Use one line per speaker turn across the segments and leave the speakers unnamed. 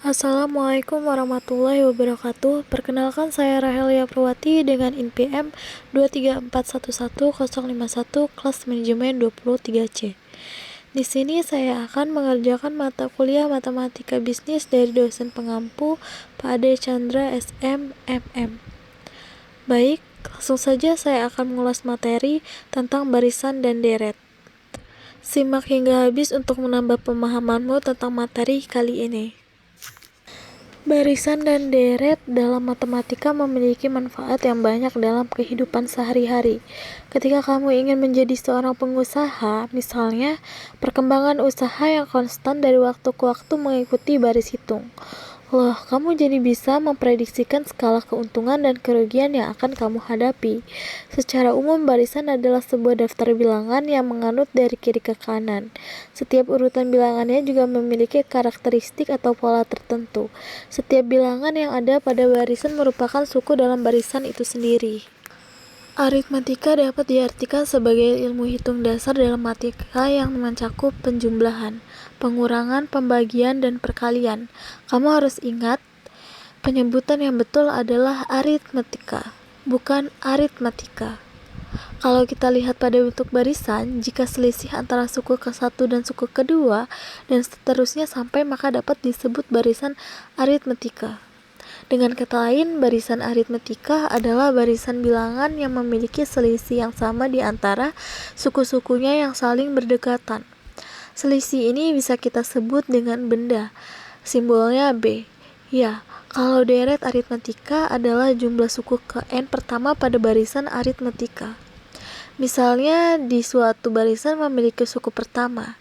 Assalamualaikum warahmatullahi wabarakatuh. Perkenalkan, saya Rahelia Purwati dengan NPM 234111051 kelas manajemen 23C. Di sini saya akan mengerjakan mata kuliah Matematika Bisnis dari dosen pengampu Pak Ade Chandra SM MM. Baik, langsung saja saya akan mengulas materi tentang barisan dan deret. Simak hingga habis untuk menambah pemahamanmu tentang materi kali ini. Barisan dan deret dalam matematika memiliki manfaat yang banyak dalam kehidupan sehari-hari. Ketika kamu ingin menjadi seorang pengusaha, misalnya, perkembangan usaha yang konstan dari waktu ke waktu mengikuti baris hitung. Loh, kamu jadi bisa memprediksikan skala keuntungan dan kerugian yang akan kamu hadapi. Secara umum, barisan adalah sebuah daftar bilangan yang menganut dari kiri ke kanan. Setiap urutan bilangannya juga memiliki karakteristik atau pola tertentu. Setiap bilangan yang ada pada barisan merupakan suku dalam barisan itu sendiri. Aritmatika dapat diartikan sebagai ilmu hitung dasar dalam matematika yang mencakup penjumlahan, pengurangan, pembagian, dan perkalian. Kamu harus ingat, penyebutan yang betul adalah aritmatika, bukan aritmatika. Kalau kita lihat pada bentuk barisan, jika selisih antara suku ke-1 dan suku kedua, dan seterusnya sampai, maka dapat disebut barisan aritmatika. Dengan kata lain, barisan aritmatika adalah barisan bilangan yang memiliki selisih yang sama di antara suku-sukunya yang saling berdekatan. Selisih ini bisa kita sebut dengan benda, simbolnya B. Ya, kalau deret aritmatika adalah jumlah suku ke n pertama pada barisan aritmatika. Misalnya, di suatu barisan memiliki suku pertama,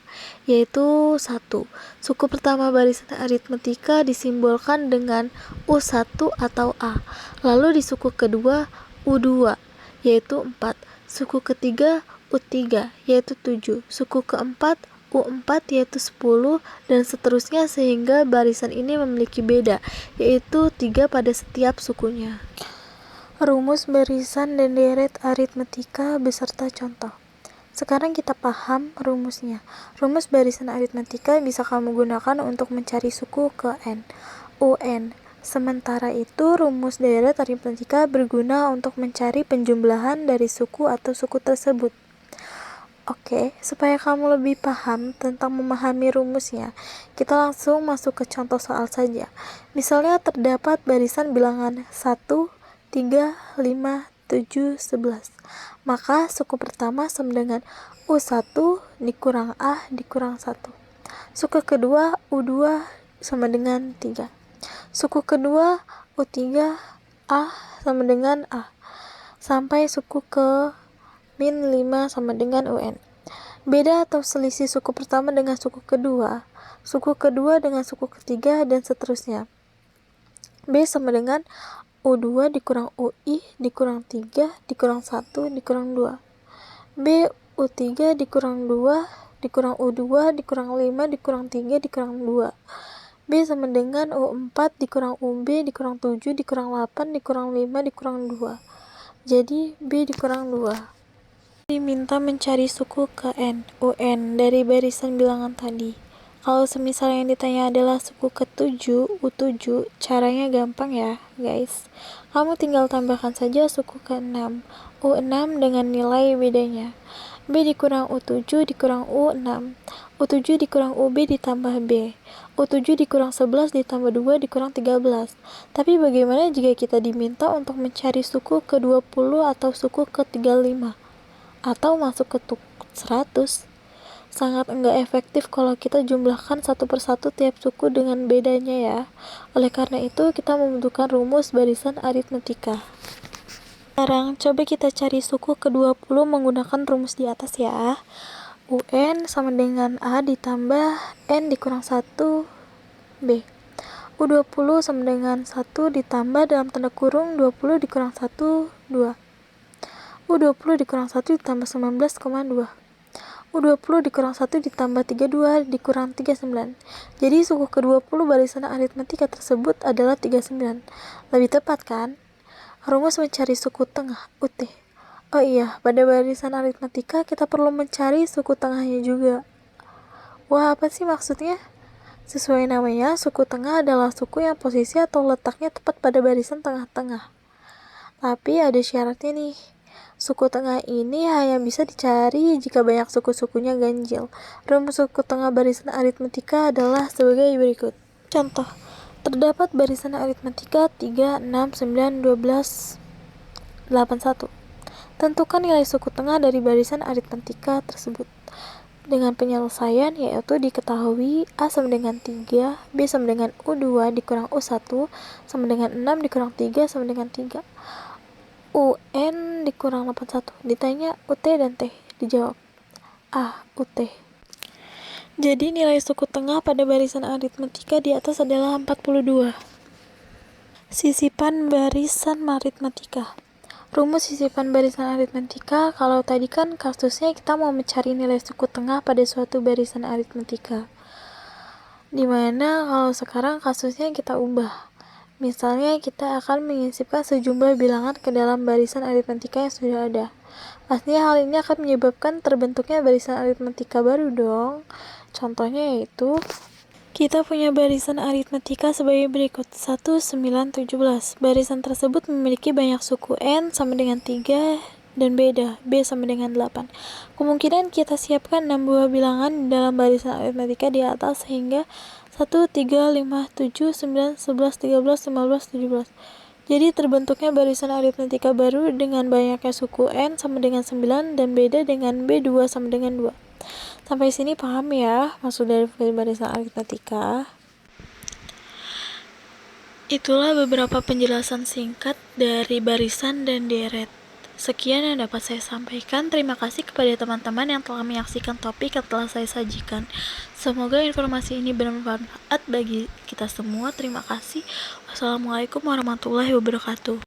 yaitu 1. Suku pertama barisan aritmatika disimbolkan dengan U1 atau A. Lalu di suku kedua U2, yaitu 4. Suku ketiga U3, yaitu 7. Suku keempat U4, yaitu 10, dan seterusnya sehingga barisan ini memiliki beda, yaitu 3 pada setiap sukunya. Rumus barisan dan deret aritmatika beserta contoh. Sekarang kita paham rumusnya. Rumus barisan aritmatika bisa kamu gunakan untuk mencari suku ke n, un. Sementara itu, rumus deret aritmatika berguna untuk mencari penjumlahan dari suku atau suku tersebut. Oke, supaya kamu lebih paham tentang memahami rumusnya, kita langsung masuk ke contoh soal saja. Misalnya terdapat barisan bilangan 1, 3, 5, 7, 11. Maka suku pertama sama dengan U1 dikurang A dikurang 1. Suku kedua U2 sama dengan 3. Suku kedua U3 A sama dengan A. Sampai suku ke min 5 sama dengan UN. Beda atau selisih suku pertama dengan suku kedua dengan suku ketiga, dan seterusnya. B sama dengan U2 dikurang UI dikurang 3 dikurang 1 dikurang 2. B U3 dikurang 2 dikurang U2 dikurang 5 dikurang 3 dikurang 2. B sama dengan U4 dikurang UB dikurang 7 dikurang 8 dikurang 5 dikurang 2. Jadi B dikurang 2. Diminta mencari suku ke n, un dari barisan bilangan tadi. Kalau semisal yang ditanya adalah suku ke-7, U7, caranya gampang ya, guys. Kamu tinggal tambahkan saja suku ke-6, U6 dengan nilai bedanya. B dikurang U7 dikurang U6. U7 dikurang UB ditambah B. U7 dikurang 11 ditambah 2 dikurang 13. Tapi bagaimana jika kita diminta untuk mencari suku ke-20 atau suku ke-35? Atau masuk ke 100? Sangat enggak efektif kalau kita jumlahkan satu persatu tiap suku dengan bedanya ya. Oleh karena itu, kita membutuhkan rumus barisan aritmatika. Sekarang, coba kita cari suku ke-20 menggunakan rumus di atas ya. UN sama dengan A ditambah N dikurang 1 B. U20 sama dengan 1 ditambah dalam tanda kurung 20 dikurang 1, 2. U20 dikurang 1 ditambah 19,2. U20 dikurang 1 ditambah 32 dikurang 39. Jadi suku ke-20 barisan aritmatika tersebut adalah 39. Lebih tepat kan? Rumus mencari suku tengah, UT. Oh iya, pada barisan aritmatika kita perlu mencari suku tengahnya juga. Wah, apa sih maksudnya? Sesuai namanya, suku tengah adalah suku yang posisi atau letaknya tepat pada barisan tengah-tengah. Tapi ada syaratnya nih. Suku tengah ini hanya bisa dicari jika banyak suku-sukunya ganjil. Rumus suku tengah barisan aritmetika adalah sebagai berikut. Contoh, terdapat barisan aritmetika 3, 6, 9, 12, 8, 1. Tentukan nilai suku tengah dari barisan aritmetika tersebut. Dengan penyelesaian yaitu diketahui A sama dengan 3, B sama dengan U2 dikurang U1 sama dengan 6 dikurang 3 sama dengan 3. UN dikurang 81. Ditanya UT dan T. Dijawab A, UT. Jadi nilai suku tengah pada barisan aritmetika di atas adalah 42. Sisipan barisan aritmetika. Rumus sisipan barisan aritmetika, kalau tadi kan kasusnya kita mau mencari nilai suku tengah pada suatu barisan aritmetika. Dimana kalau sekarang kasusnya kita ubah. Misalnya kita akan menyisipkan sejumlah bilangan ke dalam barisan aritmetika yang sudah ada. Pastinya hal ini akan menyebabkan terbentuknya barisan aritmetika baru dong. Contohnya yaitu kita punya barisan aritmetika sebagai berikut. 1, 9, 17. Barisan tersebut memiliki banyak suku N sama dengan 3 dan beda, B sama dengan 8. Kemungkinan kita siapkan 6 buah bilangan dalam barisan aritmetika di atas sehingga 1, 3, 5, 7, 9, 11, 13, 15, 17. Jadi terbentuknya barisan aritmetika baru dengan banyaknya suku N sama dengan 9 dan beda dengan B2 sama dengan 2. Sampai sini paham ya maksud dari barisan aritmetika? Itulah beberapa penjelasan singkat dari barisan dan deret. Sekian yang dapat saya sampaikan. Terima kasih kepada teman-teman yang telah menyaksikan topik yang telah saya sajikan. Semoga informasi ini bermanfaat bagi kita semua. Terima kasih. Wassalamualaikum warahmatullahi wabarakatuh.